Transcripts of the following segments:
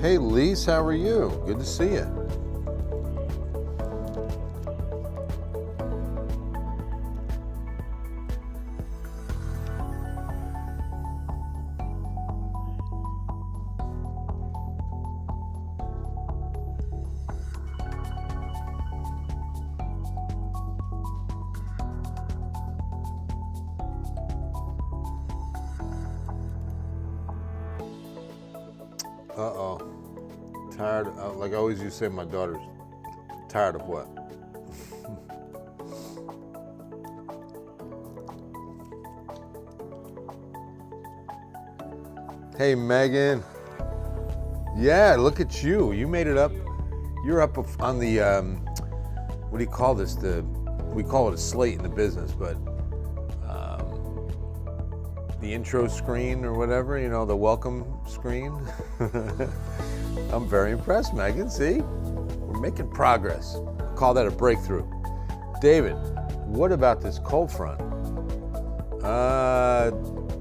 Hey, Lise, how are you? Good to see you. Uh-oh. Tired, like I always used to say, my daughter's tired of what? Hey, Megan. Yeah, look at you. You made it up. You're up on the, what do you call this? We call it a slate in the business, but the intro screen or whatever, you know, the welcome screen. I'm very impressed, Megan. See? We're making progress. Call that a breakthrough. David, what about this cold front?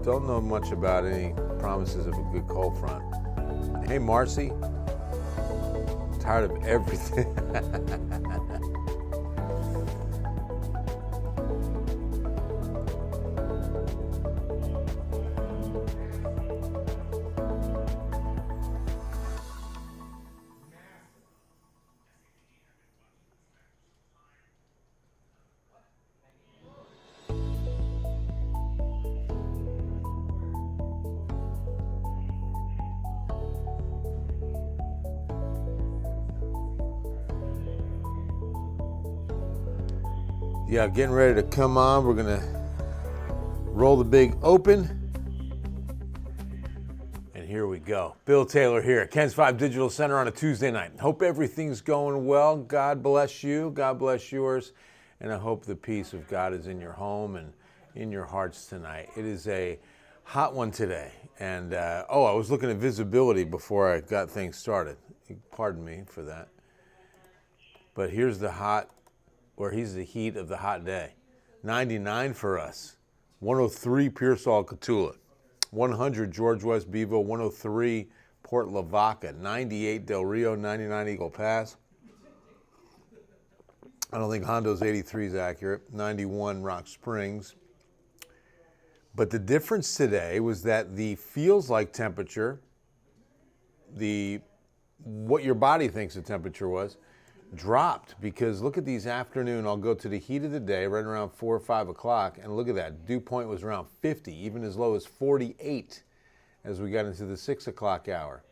Don't know much about any promises of a good cold front. Hey, Marcy. Tired of everything. Yeah, getting ready to come on. We're gonna roll the big open. And here we go. Bill Taylor here at Ken's 5 Digital Center on a Tuesday night. Hope everything's going well. God bless you. God bless yours. And I hope the peace of God is in your home and in your hearts tonight. It is a hot one today. And, I was looking at visibility before I got things started. Pardon me for that. But here's the heat of the hot day. 99 for us. 103 Pearsall Cotulla. 100 George West Beeville. 103 Port Lavaca. 98 Del Rio. 99 Eagle Pass. I don't think Hondo's 83 is accurate. 91 Rock Springs. But the difference today was that the feels like temperature, what your body thinks the temperature was, dropped, because look at these afternoon. I'll go to the heat of the day right around 4 or 5 o'clock, and look at that. Dew point was around 50, even as low as 48 as we got into the 6 o'clock hour.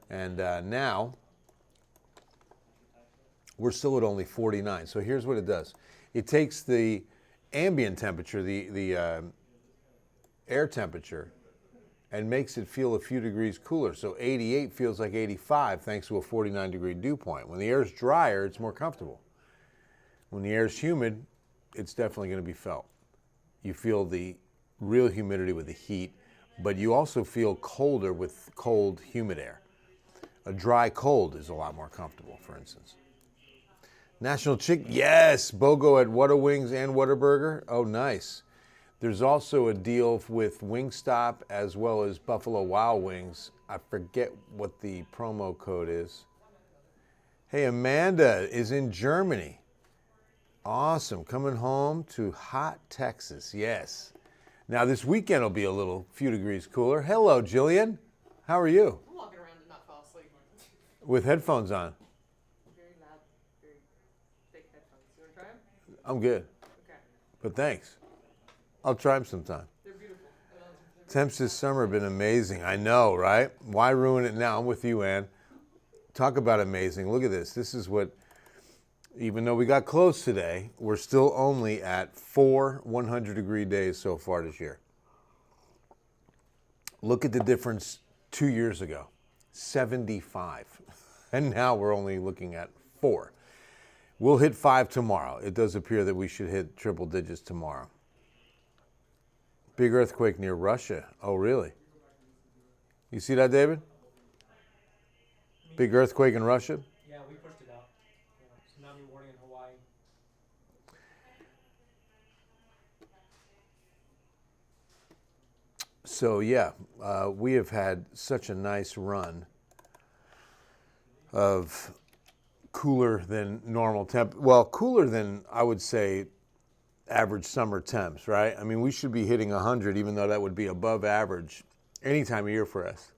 And now we're still at only 49. So here's what it does. It takes the ambient temperature, the air temperature, and makes it feel a few degrees cooler. So 88 feels like 85 thanks to a 49-degree dew point. When the air is drier, it's more comfortable. When the air is humid, it's definitely going to be felt. You feel the real humidity with the heat, but you also feel colder with cold, humid air. A dry cold is a lot more comfortable, for instance. National Chick, yes, BOGO at Whata Wings and Whataburger. Oh, nice. There's also a deal with Wingstop as well as Buffalo Wild Wings. I forget what the promo code is. Hey, Amanda is in Germany. Awesome. Coming home to hot Texas. Yes. Now, this weekend will be a few degrees cooler. Hello, Jillian. How are you? I'm walking around and not fall asleep. With headphones on. Very loud, very thick headphones. You want to try them? I'm good. Okay. But thanks. I'll try them sometime. They're beautiful. Temps this summer have been amazing. I know, right? Why ruin it now? I'm with you, Ann. Talk about amazing. Look at this. This is what, even though we got close today, we're still only at 4 100-degree days so far this year. Look at the difference 2 years ago, 75. And now we're only looking at 4. We'll hit 5 tomorrow. It does appear that we should hit triple digits tomorrow. Big earthquake near Russia. Oh, really? You see that, David? Big earthquake in Russia? Yeah, we pushed it out. tsunami warning in Hawaii. So yeah, we have had such a nice run of cooler than normal temp. Well, cooler than I would say average summer temps, right? I mean, we should be hitting 100, even though that would be above average any time of year for us.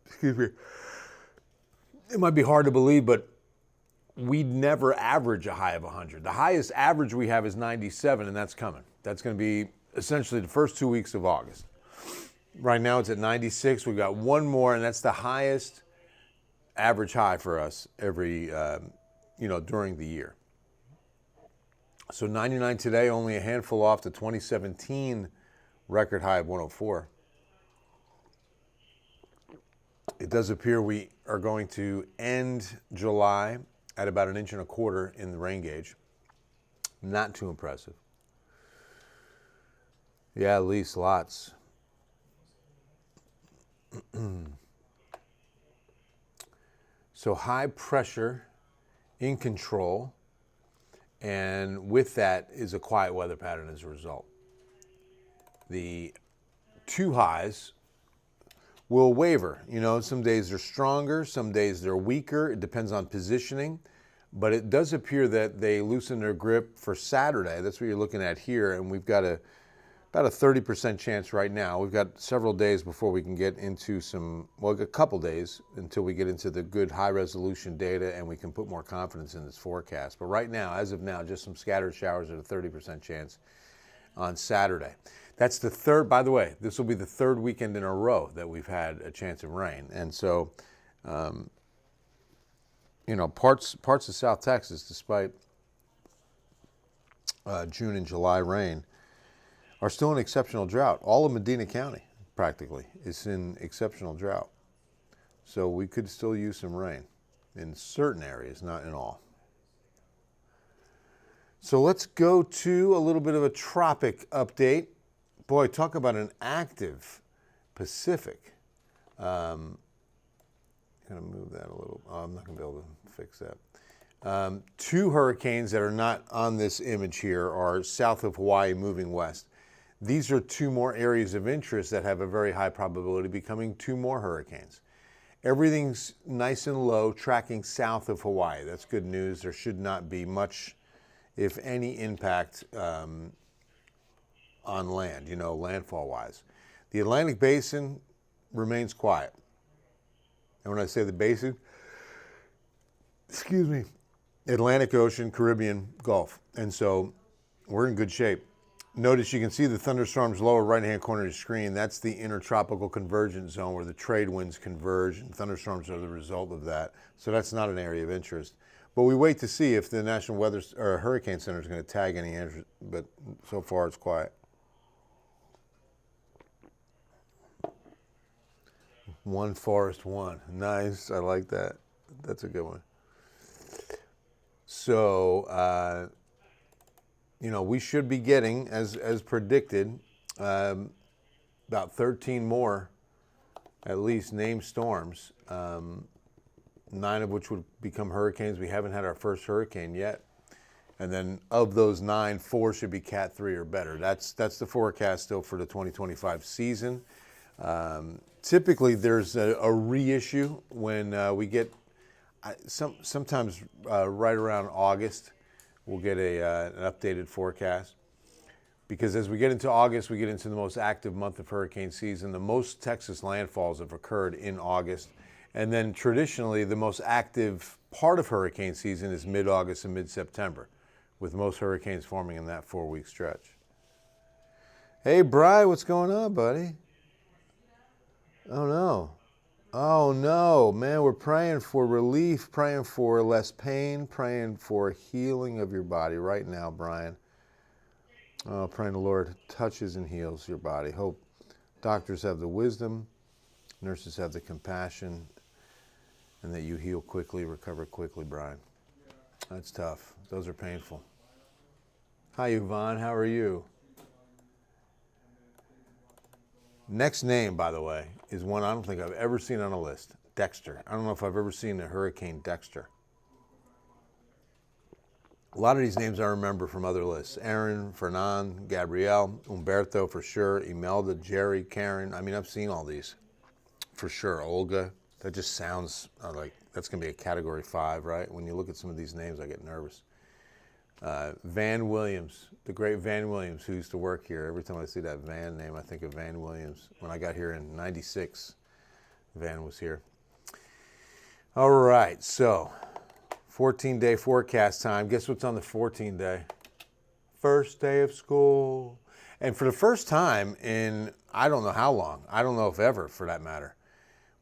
Excuse me. It might be hard to believe, but we'd never average a high of 100. The highest average we have is 97, and that's coming. That's going to be essentially the first 2 weeks of August. Right now it's at 96. We've got one more, and that's the highest average high for us every, during the year. So 99 today, only a handful off the 2017 record high of 104. It does appear we are going to end July at about 1.25 inches in the rain gauge. Not too impressive. Yeah, at least lots. So high pressure in control, and with that is a quiet weather pattern as a result. The two highs will waver. You know, some days they're stronger, some days they're weaker. It depends on positioning. But it does appear that they loosen their grip for Saturday. That's what you're looking at here. And we've got about a 30% chance right now. We've got several days before we can get into a couple days until we get into the good high resolution data and we can put more confidence in this forecast. But right now, as of now, just some scattered showers at a 30% chance on Saturday. That's the third, by the way, this will be the third weekend in a row that we've had a chance of rain. And so, parts of South Texas, despite June and July rain, are still in exceptional drought. All of Medina County, practically, is in exceptional drought. So we could still use some rain in certain areas, not in all. So let's go to a little bit of a tropic update. Boy, talk about an active Pacific. I'm going to move that a little. Oh, I'm not going to be able to fix that. Two hurricanes that are not on this image here are south of Hawaii moving west. These are two more areas of interest that have a very high probability of becoming two more hurricanes. Everything's nice and low, tracking south of Hawaii. That's good news. There should not be much, if any, impact on land, landfall-wise. The Atlantic Basin remains quiet. And when I say the basin, Atlantic Ocean, Caribbean, Gulf. And so we're in good shape. Notice you can see the thunderstorms lower right-hand corner of your screen. That's the intertropical convergence zone where the trade winds converge, and thunderstorms are the result of that. So that's not an area of interest. But we wait to see if the National Weather or Hurricane Center is going to tag any interest, but so far it's quiet. One forest one. Nice. I like that. That's a good one. So, we should be getting, as predicted, about 13 more, at least, named storms, 9 of which would become hurricanes. We haven't had our first hurricane yet. And then of those 9, 4 should be Cat 3 or better. That's the forecast still for the 2025 season. Typically, there's a reissue when we get, sometimes right around August, we'll get an updated forecast. Because as we get into August, we get into the most active month of hurricane season. The most Texas landfalls have occurred in August. And then traditionally, the most active part of hurricane season is mid-August and mid-September, with most hurricanes forming in that 4-week stretch. Hey, Bri, what's going on, buddy? Oh no, man, we're praying for relief, praying for less pain, praying for healing of your body right now, Brian. Oh, praying the Lord touches and heals your body. Hope doctors have the wisdom, nurses have the compassion, and that you heal quickly, recover quickly, Brian. That's tough. Those are painful. Hi, Yvonne. How are you? Next name, by the way, is one I don't think I've ever seen on a list. Dexter. I don't know if I've ever seen a Hurricane Dexter. A lot of these names I remember from other lists. Aaron, Fernan, Gabrielle, Umberto for sure, Imelda, Jerry, Karen. I mean, I've seen all these for sure. Olga. That just sounds like that's going to be a category 5, right? When you look at some of these names, I get nervous. Van Williams, the great Van Williams, who used to work here. Every time I see that Van name, I think of Van Williams. When I got here in '96, Van was here. All right, so 14-day forecast time. Guess what's on the 14-day? First day of school. And for the first time in I don't know how long, I don't know if ever for that matter,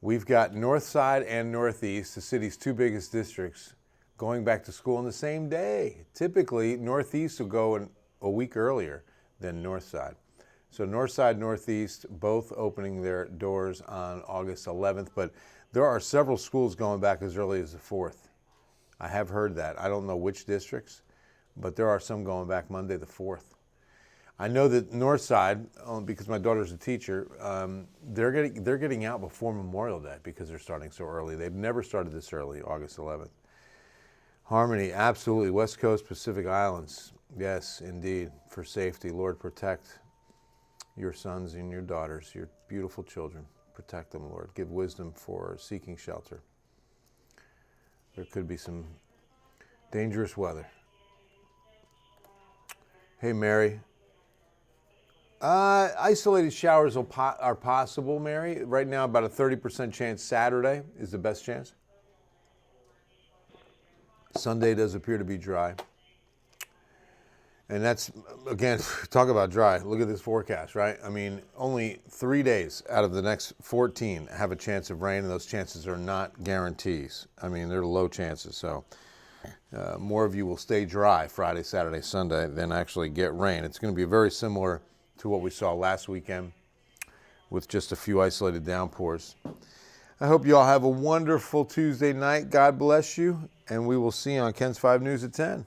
we've got North Side and Northeast, the city's 2 biggest districts, going back to school on the same day. Typically, Northeast will go in a week earlier than North Side. So North Side, Northeast, both opening their doors on August 11th, but there are several schools going back as early as the 4th. I have heard that. I don't know which districts, but there are some going back Monday the 4th. I know that North Side, because my daughter's a teacher, they're getting out before Memorial Day because they're starting so early. They've never started this early, August 11th. Harmony, absolutely. West Coast, Pacific Islands. Yes, indeed. For safety, Lord, protect your sons and your daughters, your beautiful children. Protect them, Lord. Give wisdom for seeking shelter. There could be some dangerous weather. Hey, Mary. Isolated showers are possible, Mary. Right now, about a 30% chance Saturday is the best chance. Sunday does appear to be dry. And that's, again, talk about dry. Look at this forecast, right? I mean, only 3 days out of the next 14 have a chance of rain, and those chances are not guarantees. I mean, they're low chances. So more of you will stay dry Friday, Saturday, Sunday than actually get rain. It's going to be very similar to what we saw last weekend with just a few isolated downpours. I hope you all have a wonderful Tuesday night. God bless you, and we will see you on Ken's 5 News at 10.